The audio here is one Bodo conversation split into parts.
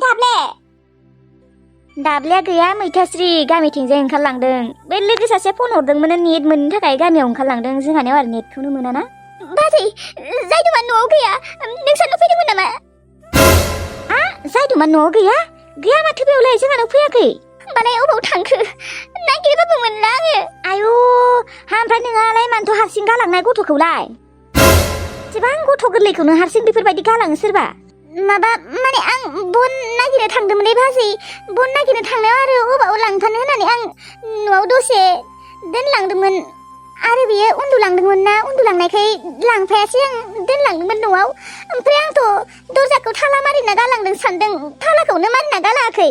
दाब्ले दाब्लेया गैया मैथास्रि गामिथिंजाय ओंखारलांदों बे लोगो सासे फन हरदोंमोन नेट मोननो थाखाय गामियाव ओंखारलांदों जोंहानियाव आरो नेटखौनो मोनाना बाजै जायदुमा न'आव गैया नोंसानाव फैदोंमोन नामा जायदुमा न'आव गैया गैया माथो बेयावलाय जोंहानाव फैयाखै होमबालाय अबाव थांखो नागिरबाबो मोनला आङो आयौ ओमफ्राय नोंहालाय मानोथ' हारसिं गालांनाय गथ'खौलाय एसेबां गथ' गोरलैखौनो हारसिं बेफोरबायदि गालाङो सोरबा माबा माने आं बन नागिरनो थांदोंमोनलै बाजै बन नागिरनो थांनायाव आरो अबाव लांफानो होननानै आं न'आव दसे दोनलांदोंमोन आरो बियो उन्दुलांदोंमोन ना उन्दुलांनायखाय लांफायासै आं दोनलांदोंमोन न'आव ओमफ्राय आंथ' दरजाखौ थाला मारिना गालांदों सानदों थालाखौनो मारिना गालाङाखै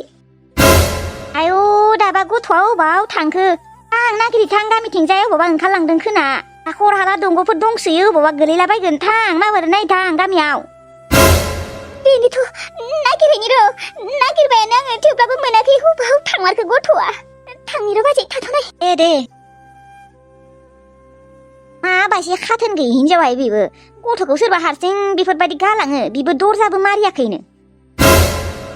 आयौ दाबा गथ'आ अबाव थांखो आं नागिरथां गामिथिंजाय अबावबा ओंखारलांदों खोना हाखर हाला दंग'फोर दंसोयो अबावबा गोलैलाबायगोन थां माबोरै नायथां गामियाव बेनिथ' नागिरहैनि र' नागिरबायानो आङो थेवब्लाबो मोनाखै अबाव थांमारखो गथ'आ थांनि र' बाजै थाथ'नाय दे माबायसे खाथोन गैयि हिनजावहाय बेबो गथ'खौ सोरबा हारसिं बेफोरबायदि गालाङो बिबो दरजाबो मारियाखैनो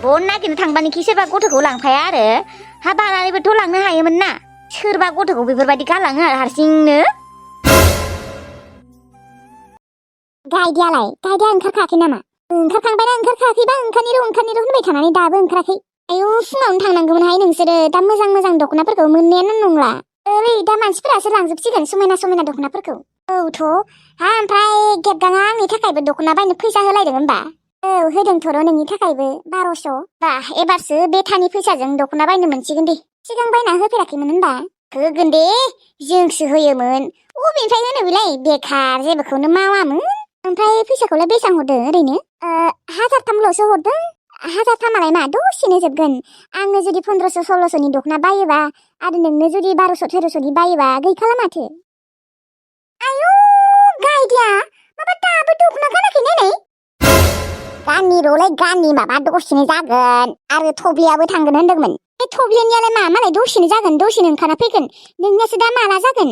बन नागिरनो थांबानोखि सोरबा गथ'खौ लांफाया आरो हा बानानैबोथ' लांनो हायोमोन ना सोरबा गथ'खौ बेफोरबायदि गालाङो आरो हारसिंनो गायदिया ओंखारखायाखै नामा ओंखारखांबायना ओंखारखायाखैबा ओंखारनि र' होनबाय थानानै दाबो ओंखाराखै आयौ फुङावनो थांनांगौमोनहाय नोंसोरो दा मोजां दख'नाफोरखौ मोननायानो नंला ओरै दा मानसिफोरासो लांजोबसिगोन समायना दख'नाफोरखौ औथ' ओमफ्राय गेबगाङा आंनि थाखायबो दख'ना बायनो फैसा होलायदों होनबा औ होदोंथ' र' नोंनि थाखायबो 1200 बा एबारसो बेथानि फैसाजों दख'ना बायनो मोनसिगोन दे सिगां बायना होफेराखैमोन होनबा होगोन दे जोंसो होयोमोन अबेनिफ्राय होनो बेलाय बेखार जेबोखौनो मावामोन ओमफ्राय फैसाखौलाय बेसेबां हरदों ओरैनो 1003ल'सो हरदों 1003आलाय मा दसेनो जोबगोन आंनो जुदि 1500-1600नि दख'ना बायोबा आरो नोंनो जुदि 1200-1300नि बायोबा गैखाला माथो आयौ गायदिया माबा दाबो दख'ना गानाखै नायनाय गाननि माबा दसेनो जागोन आरो थब्लियाबो थांगोन होनदोंमोन बे थब्लिनियालाय मा मालाय दसेनो जागोन दसेनो ओंखारना फैगोन नोंनियासो दा माला जागोन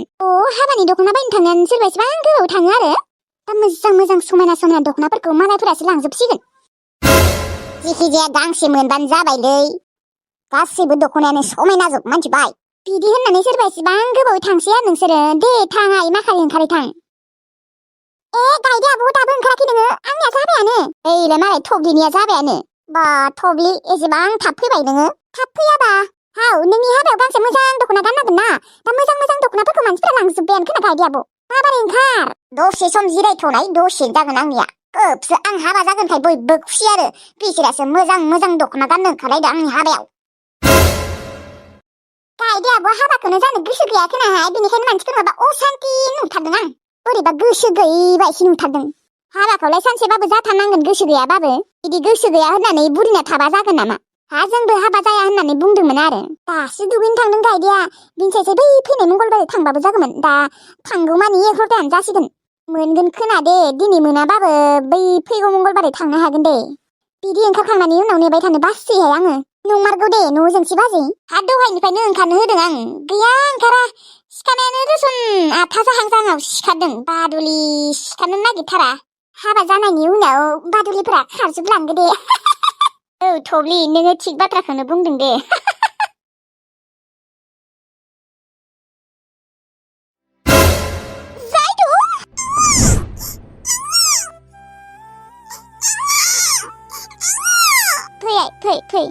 हाबानि दख'ना बायनो थांनायानो सोरबा एसेबां गोबाव थाङो आरो दा मोजां समायना दख'नाफोरखौ मालायफोरासो लांजोबसिगोन जिखिजाया गांसे मोनबानो जाबायलै गासैबो दख'नायानो समायनाजोब मानसिबाय बिदि होननानै सोरबा एसेबां गोबाव थांसै आरो नोंसोरो दे थाङा माखालि ओंखारै थां गायदे आब' दाबो ओंखाराखै नोङो आंनिया जाबायानो ओइलाय मालाय थब्लिनिया जाबायानो बा थब्लि एसेबां थाब फैबाय नोङो थाब फैयाबा हाव नोंनि हाबायाव गांसे मोजां दख'ना गाननांगोन ना दा मोजां दख'नाफोरखौ मानसिफोरा लांजोब्बायानो खोना गायदे आब' माबारै ओंखार दसे सम जिरायथ'नाय दसे जागोन आंनिया खोबसो आं हाबा जागोनखाय बयबो खुसि आरो बिसोरासो मोजां दख'ना गाननो ओंखारलायदों आंनि हाबायाव गायदे आब' हाबाखौनो जानो गोसो गैया खोनाहाय बेनिखायनो मानसिफोर माबा असान्ति नुथारदों आं बोरैबा गोसो गैयै बायदि नुथारदों हाबाखौलाय सानसेबाबो जाथारनांगोन गोसो गैयाबाबो बिदि गोसो गैया होननानै बुरिना थाबा जागोन नामा जोंबो हाबा जाया होननानै बुंदोंमोन आरो दासो दुगैनो थांदों गायदेया बिनिसायसो बै फैनाय मंगलबारै थांबाबो जागौमोन दा थांगौमानि 11तायानो जासिगोन मोनगोन खोना दे दिनै मोनाबाबो बै फैगौ मंगलबारै थांनो हागोन दे बिदि ओंखारखांनायनि उनाव नेबाय थानो बासैहाय आङो नंमारगौ दे न' जोंसि बाजै दहायनिफ्रायनो ओंखारनो होदों आं गैया ओंखारा सिखानायानो रसन 8था जाहां सिखारदों बादुलि सिखारनो नागिरथारा हाबा जानायनि उनाव बादुलिफोरा खारजोबलांगो दे औ थब्लि नोङो थिग बाथ्राखौनो बुंदों दे फै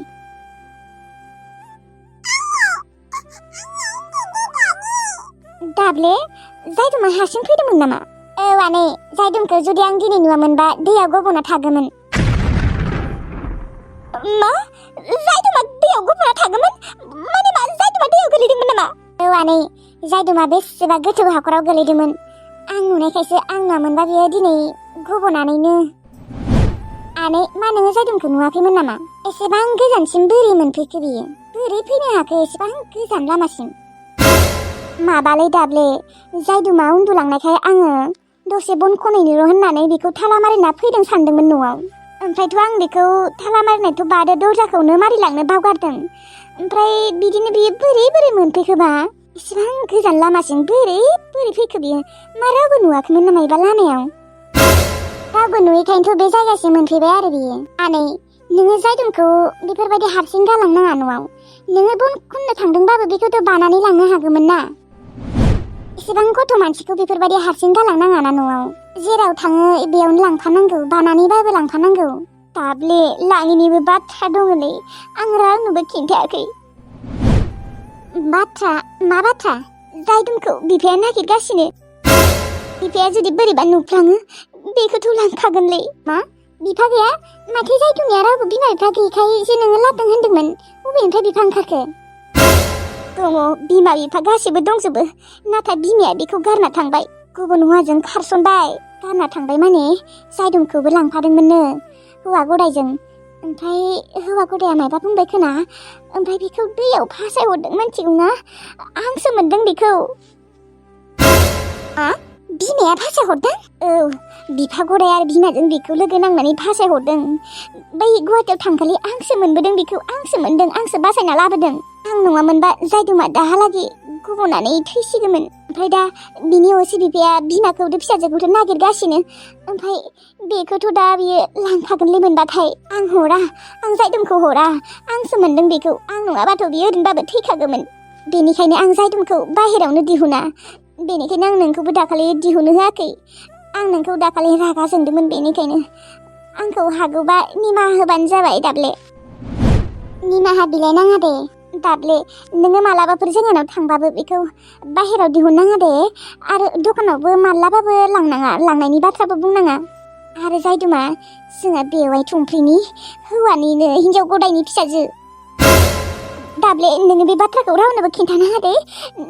दाब्ले जायदुमा हारसिं फैदोंमोन नामा औ आनै जायदुमखौ जुदि आं दिनै नुवामोनबा दैयाव गब'ना थागौमोन मा जायदुमा दैयाव गब'ना थागौमोन माने मा जायदुमा दैयाव गोलैदोंमोन नामा औ आनै जायदुमा बेसेबा गोथौ हाखराव गोलैदोंमोन आं नुनायखायसो आं नुवामोनबा बियो दिनै गब'नानैनो आनै मा नोङो जायदुमखौ नुवाखैमोन नामा एसेबां गोजानसिम बोरै मोनफैखो बियो बोरै फैनो हाखो एसेबां गोजान लामासिम माबालै दाब्ले जायदुमा उन्दुलांनायखाय आङो दसे बन खनैनो होननानै बेखौ थाला मारिना फैदों सानदोंमोन न'आव ओमफ्रायथ' आं बेखौ थाला मारिनायथ' बादो दरजाखौनो मारिलांनो बावगारदों ओमफ्राय बिदिनो बियो बोरै मोनफैखोबा एसेबां गोजान लामासिम बोरै फैखो बियो मा रावबो नुवाखैमोन नामा एबा लामायाव रावबो नुयैखायनोथ' बे जायगासिम मोनफैबाय आरो बियो आनै नोङो जायदुमखौ बेफोरबायदि हारसिं गालांनाङा न'आव। नोङो बन खननो थांदोंबाबो बेखौथ' बानानै लांनो हागौमोन ना। इसेबां गथ' मानसिखौ बेफोरबायदि हारसिं गालांनाङा ना न'आव। जेराव थाङो बेयावनो लांफानांगौ, बानानैबाबो लांफानांगौ। दाबले लाङिनिबो बाथ्रा दङलै, आं रावनोबो खिन्थायाखै। बाथ्रा? मा बाथ्रा? जायदुमखौ बिफाया नागिरगासिनो। बिफाया जुदि बोरैबा नुफ्लाङो बेखौथ' लांखागोनलै। मा? बिफा गैया? माथो जायदुमनिया रावबो बिमा बिफा गैयैखायसो नोङो लाबोदों होनदोंमोन। बबेनिफ्राय बिफा ओंखारखो? दङ, बिमा बिफा गासिबो दंजोबो, नाथाय बिमाया बेखौ गारना थांबाय, गुबुन हौवाजों खारसनबाय। गारना थांबाय माने जायदुमखौबो लांफादोंमोननो हौवा गदायजों। ओमफ्राय हौवा गदाया मायबा बुंबाय खोना, ओमफ्राय बेखौ दैयाव फासायहरदों मिथिगौना? आंसो मोनदों बेखौ। मा? बिमाया फासायहरदों? औ, बिफा गदाय आरो बिमाजों बेखौ लोगो नांनानै फासायहरदों। बै गुवाहाटियाव थांखालि आंसो मोनबोदों बेखौ, आंसो मोनदों, आंसो बासायना लाबोदों। आं नङामोनबा जायदुमा दाहालागि गुबुनानै थैसिगौमोन। ओमफ्राय दा बिनि असे बिफाया बिमाखौथ' फिसाजोखौथ' नागिरगासिनो। ओमफ्राय बेखौथ' दा बियो लांखागोनलै मोनबाथाय। आं हरा, आं जायदुमखौ हरा, आंसो मोनदों बेखौ। आं नङाबाथ' बियो ओरैनोबाबो थैखागौमोन। बेनिखायनो आं जायदुमखौ बाहेरावनो दिहुना। बेनिखायनो आं नोंखौबो दाखालि दिहुननो होआखै। आं नोंखौ दाखालि रागा जोंदोंमोन, बेनिखायनो आंखौ हागौबा निमाहा होबानो जाबाय दाबले। निमाहा बिलाइ नाङा दे दाबले, नोङो मालाबाफोर जोंहानाव थांबाबो बेखौ बाहेराव दिहुननाङा दे, आरो दखानावबो मालाबाबो लांनाङा, लांनायनि बाथ्राबो बुंनाङा। आरो जायदुमा जोंहा बेवाइ थुंफ्रिनि हौवानिनो हिनजाव गदायनि फिसाजो। दाबले, नोङो बे बाथ्राखौ रावनोबो खिन्थानाङा दे,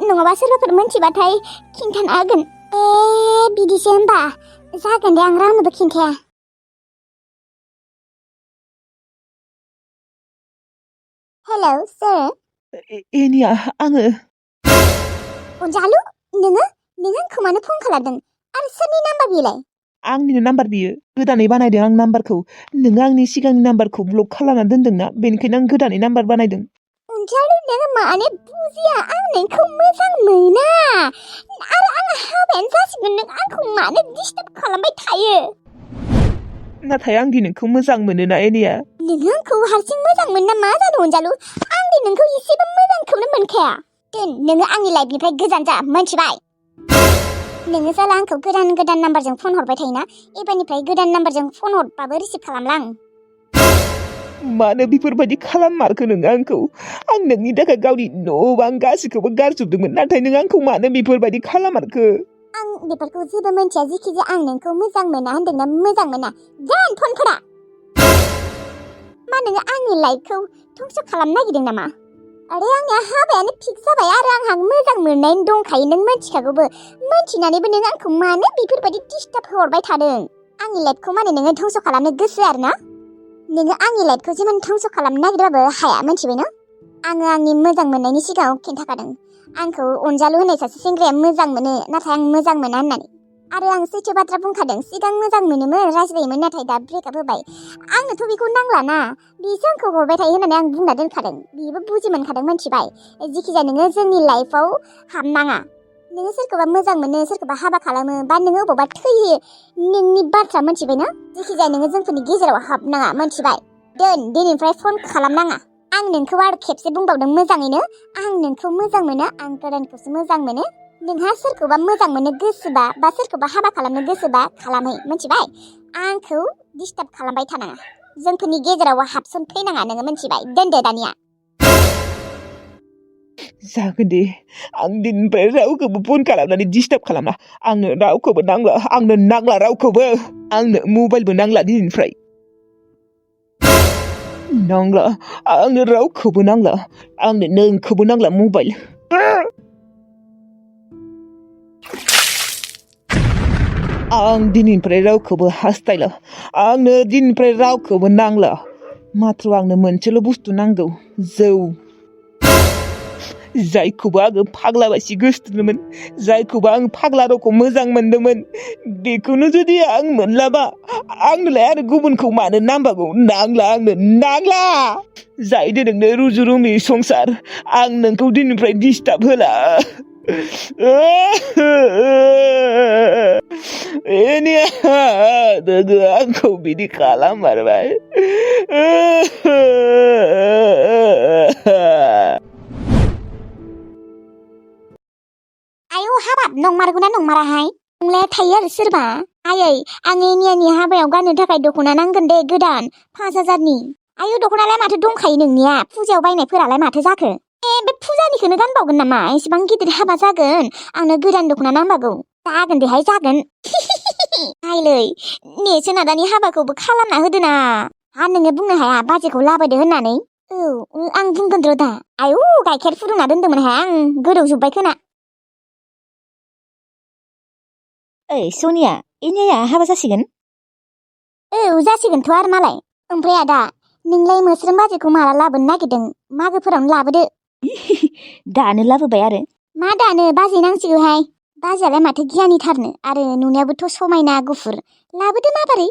नङाबा सोरबाफोर मोनथिबाथाय खिन्थाना होगोन। बिदिसो होनबा जागोन दे, आं रावनोबो खिन्थाया। Hello sir. एनिया, आङो। अनजालु, नोङो आंखौ मानो फन खालामदों? आरो सोरनि नाम्बार बेलाय? आंनिनो नाम्बार बियो, गोदानै बानायदों आं नाम्बारखौ। नोङो आंनि सिगांनि नाम्बारखौ ब्लक खालामना दोनदोंना, बेनिखायनो आं गोदानै नाम्बार बानायदों। अनजालु, नोङो मानो बुजिया? आं नोंखौ मोजां मोना, आरो आंहा हाबायानो जासिगोन। नों आंखौ मानो डिस्टार्ब खालामबाय थायो? नाथाय आं दि नोंखौ मोजां मोनोना एनिया। नों आंखौ हारसिं मोजां मोनना मा जादों अनजालु? आं दि नोंखौ एसेबो मोजांखौनो मोनखाया। दोन, नोङो आंनि लाइफनिफ्राय गोजान जा, मोनथिबाय? नोङो साला आंखौ गोदान नाम्बारजों फन हरबाय थायोना, एबारनिफ्राय गोदान नाम्बारजों फन हरबाबो रिसिभ खालामला आं। मानो बेफोरबायदि खालाममारखो नों आंखौ? आं नोंनि थाखाय गावनि न' बां गासिखौबो गारजोबदोंमोन, नाथाय नों आंखौ मानो बेफोरबायदि खालाममारखो? आं बेफोरखौ जेबो मोनथिया, जिखिजाया आं नोंखौ मोजां मोना होनदोंना मोजां मोना। जान फन फोरा। मा नोङो आंनि लाइफखौ धंस' खालामनो नागिरदों नामा? आरे आंनिया हाबायानो फिक्स जाबाय, आरो आंहा मोजां मोननाय दंखायो, नों मोनथिखागौबो। मोनथिनानैबो नों आंखौ मानो बेफोरबायदि डिस्टार्ब हरबाय थादों? आंनि लाइफखौ माने नोङो धंस' खालामनो गोसो आरोना? नोङो आंनि लाइफखौ जेमान धंस' खालामनो नागिरबाबो हाया, मोनथिबायना? आङो आंनि मोजां मोननायनि सिगाङाव खिन्थाखादों, आंखौ अनजालु होननाय सासे सेंग्राया मोजां मोनो, नाथाय आं मोजां मोना होननानै। आरो आं सैथो बाथ्रा बुंखादों, सिगां मोजां मोनोमोन, रायज्लायोमोन, नाथाय दा ब्रेकआप होबाय। आंनोथ' बेखौ नांलाना, बिसो आंखौ हरबाय थायो होननानै आं बुंना दोनखादों। बेबो बुजि मोनखादों, मोनथिबाय? जिखिजाया नोङो जोंनि लाइफआव हाबनाङा। नोङो सोरखौबा मोजां मोनो, सोरखौबा हाबा खालामो, बा नोङो अबावबा थैयो, नोंनि बाथ्रा, मोनथिबायना? जिखिजाया नोङो जोंफोरनि गेजेराव हाबनाङा, मोनथिबाय? दोन, दिनैनिफ्राय फन खालामनाङा। आं नोंखौ आरो खेबसे बुंबावदों मोजाङैनो, आं नोंखौ मोजां मोनो, आं गोदानखौसो मोजां मोनो। नोंहा सोरखौबा मोजां मोनो गोसोबा, बा सोरखौबा हाबा खालामनो गोसोबा खालामहै, मोनथिबाय? आंखौ डिस्टार्ब खालामबाय थानाङा, जोंफोरनि गेजेराव हाबसनफैनाङा, नोङो मोनथिबाय? दोनदो दानिया। जागोन दे, आं दिननिफ्राय रावखौबो फन खालामनानै डिस्टार्ब खालामला। आंनो रावखौबो नांला, आंनो नांला रावखौबो। आंनो मबाइलबो नांला दिनैनिफ्राय। नांला, आंनो रावखौबो नांला, आंनो नोंखौबो नांला मबाइल। आं दिनैनिफ्राय रावखौबो हास्थायला, आंनो दिनैनिफ्राय रावखौबो नांला। माथ्र आंनो मोनसेल' बुस्थु नांगौ, जौ। जायखौबो आङो फाग्ला बायदि गोसोथोदोंमोन, जायखौबो आं फाग्ला रखम मोजां मोनदोंमोन, बेखौनो जुदि आं मोनलाबा, आंनोलाय आरो गुबुनखौ मानो नांबावगौ? नांला, आंनो नांला। जाहैदो नोंनो रुजु रुमि संसार, आं नोंखौ दिनैनिफ्राय डिस्टार्ब होला। एनिया, नोङो आंखौ बिदि खालाममारबाय, आयौ हाबाब नंमारगौना नंमाराहाय नंलाया थायो आरो सोरबा आयै आं एनियानि हाबायाव गाननो थाखाय दख'ना नांगोन दे गोदान 5,000नि आयौ दख'नालाय माथो दंखायो नोंनिया फुजायाव बायनायफोरालाय माथो जाखो बे फुजानिखौनो गानबावगोन नामा एसेबां गिदिर हाबा जागोन आंनो गोदान दख'ना नांबागौ जागोन देहाय जागोन आइलै नेसो नादानि हाबाखौबो खालामना होदो ना नोङो बुंनो हाया बाजैखौ लाबोदो होननानै आं बुंगोन र' दा आयौ गाइखेर फुदुंना दोनदोंमोनहाय आं गोदौजोब्बाय खोना ओइ सनिया एनिया हाबा जासिगोन जासिगोनथ' आरो मालाय ओमफ्राय आदा नोंलाय मोस्रोम बाजैखौ माला लाबोनो नागिरदों मागोफोरावनो लाबोदो दानो लाबोबाय आरो मा दानो बाजै नांसिगौहाय बाजैयालाय माथो गियानिथारनो आरो नुनायावबोथ' समायना गुफुर लाबोदो माबारै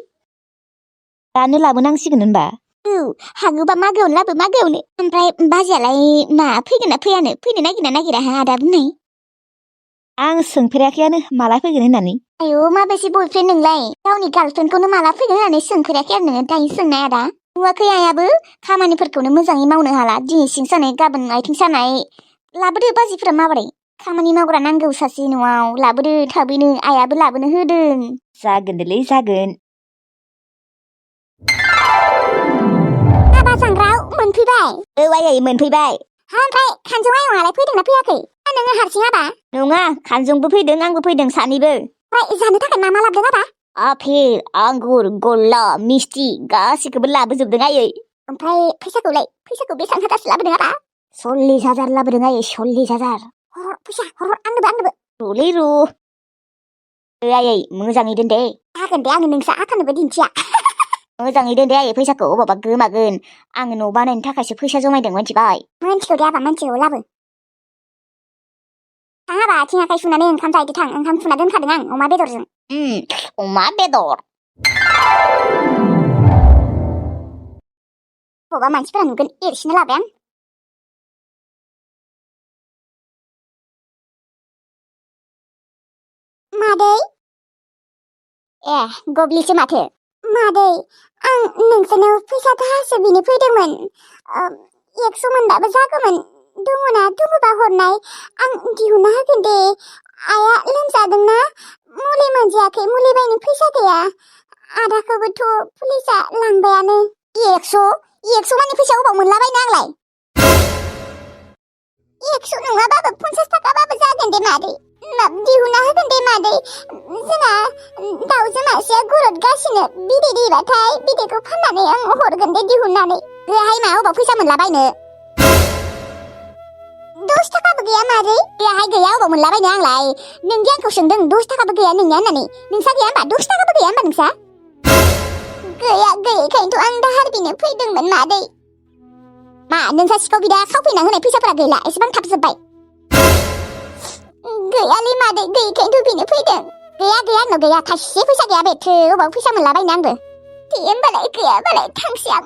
दानो लाबोनांसिगोन होनबा हागौबा मागोआवनो लाबो मागोआवनो ओमफ्राय बाजैयालाय मा फैगोन ना फैयानो फैनो नागिरना नागिराहाय आदा बुंनाय आं सोंफेराखैयानो माला फैगोन होननानै आयौ माबेसे बयफ्रेन्ड नोंलाय गावनि गार्लफ्रेन्डखौनो माला फैगोन होननानै सोंफेराखै आरो नोङो दायो सोंनाय आदा नुवाखै आयाबो खामानिफोरखौनो मोजाङै मावनो हाला दिनै सिं सानाय गाबोन आथिं सानाय लाबोदो बाजिफोरा माबोरै खामानि मावग्रा नांगौ सासे न'आव लाबोदो थाबैनो आयाबो लाबोनो होदों जागोनलै जागोन हाबा सांग्राव मोनफैबाय आयै मोनफैबाय ओमफ्राय खानजं आयंआलाय फैदोंना फैयाखै नोङो हारसिं आबा नङा खानजंबो फैदों आंबो फैदों सानैबो ओमफ्राय जानो थाखाय मा मा लाबोदों आबा आपेल आंगुर गल्ला मिस्थि गासिखौबो लाबोजोबदों आयै ओमफ्राय फैसाखौ बेसेबां हाजारसो लाबोदों आबा 40,000 लाबोदों आयै 40,000 फैसा हर आंनोबो रुलै रु आयै मोजाङै दोन दे जागोन दे आङो नोंसा आखानोबो दिन्थिया मोजाङै दोन दे आयै फैसाखौ अबावबा गोमागोन आङो न' बानायनो थाखायसो फैसा जमायदों मिथिबाय मोनथिगौ दे आबा मोनथिगौ लाबो थां आबा आथिं आखाइ सुनानै ओंखाम जाहैदो थां ओंखाम सुना दोनखादों आं अमा बेदरजों अमा बेदर बबा मानसिफोरा नुगोन एरसिनो लाबाय आं मादै गब्लिसो माथो मादै आं नोंसोरनाव फैसा दाहारसो बिनो फैदोंमोन 100 मोनबाबो जागौमोन दङना दङबा हरनाय आं दिहुनना होगोन दे आया लोमजादोंना मुलि मोनजायाखै मुलि बायनो फैसा गैया आदाखौबोथ' पुलिसा लांबायानो 100 मानि फैसा अबाव मोनलाबायनो आंलाय 100 नङाबाबो 50 थाखाबाबो जागोन दे मादै दिहुनना होगोन दे मादै जोंना दाउजो मासेया गरदगासिनो बिदै दैबाथाय बिदैखौ फाननानै आं हरगोन दे दिहुननानै गैयाहाय मा अबाव फैसा मोनलाबायनो 10 थाखाबो गैया मादै गैयाहाय गैया अबाव मोनलाबायनो आंलाय नोंदि आंखौ सोंदों 10 थाखाबो गैया नोंनिया होननानै नोंसा गैया होनबा 10 थाखाबो गैया होनबा नोंसा गैया गैयैखायनोथ' आं दाहार बिनो फैदोंमोन मादै मा नोंसा सिखाव बिदा खावफैना होनाय फैसाफोरा गैला एसेबां थाब जोब्बाय गैयालै मादै गैयैखायनोथ' बिनो फैदों गैया आंनाव गैया थाइसे फैसा गैया बे अबाव फैसा मोनलाबायनो आंबो दे होमबालाय गैयाबालाय थांसै आं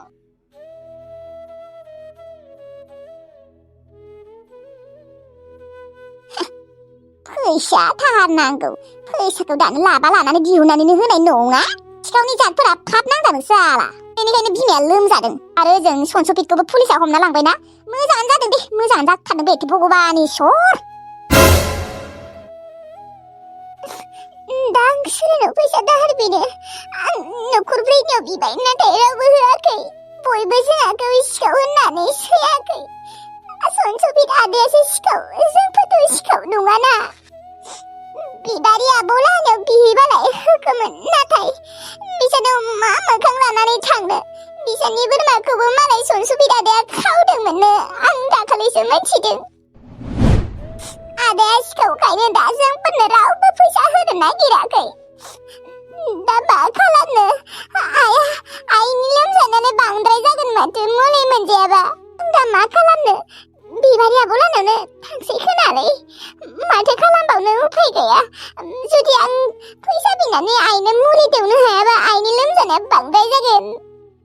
फैसा थार नांगौ फैसाखौ दानो लाबा लानानै दिहुननानैनो होनाय नङा सिखावनि जादफोरा फाब नांजानो जाला बेनिखायनो बिमाया लोमजादों आरो जों सनसफितखौबो पुलिसा हमना लांबायना मोजाङानो जादों दे मोजाङानो जाथारदों बे भगबान इसोर दा आं सोरनाव फैसा दाहार बिनो आं न'खरब्रैनियाव बिबाय नाथाय रावबो होआखै बयबो जोंहाखौ सिखाव होननानै सोयाखै सनसफित आदायासो सिखाव जोंफोरथ' सिखाव नङाना बिबारि आब'लाहानाव बिहैबालाय होगौमोन नाथाय बिसोरनाव मा मोखां लानानै थांनो बिसोरनि बोरमाखौबो मालाय सनसफित आदाया खावदोंमोननो आं दाखालिसो मिथिदों आदाया सिखावखायनो दा जोंफोरनो रावबो फैसा होनो नागिराखै दा मा खालामनो आइनि लोमजानानै बांद्राय जागोन माथो मुलि मोनजायाबा दा मा खालामनो बिबारि आब'लाहानावनो थांसै खोनालै माथो खालामबावनो उफाय गैया जुदि आं फैसा बिनानै आइनो मुलि दौनो हायाबा आइनि लोमजानाया बांद्राय जागोन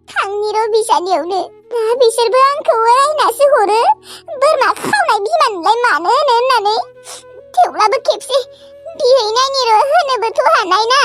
थांनि र' बिसानियावनो दा बिसोरबो आंखौ रायनासो हरो बोरमा खावनाय बिमानोलाय मानो होनो होननानै थेवब्लाबो खेबसे बिहैनायनि र' होनोबोथ' हानाय ना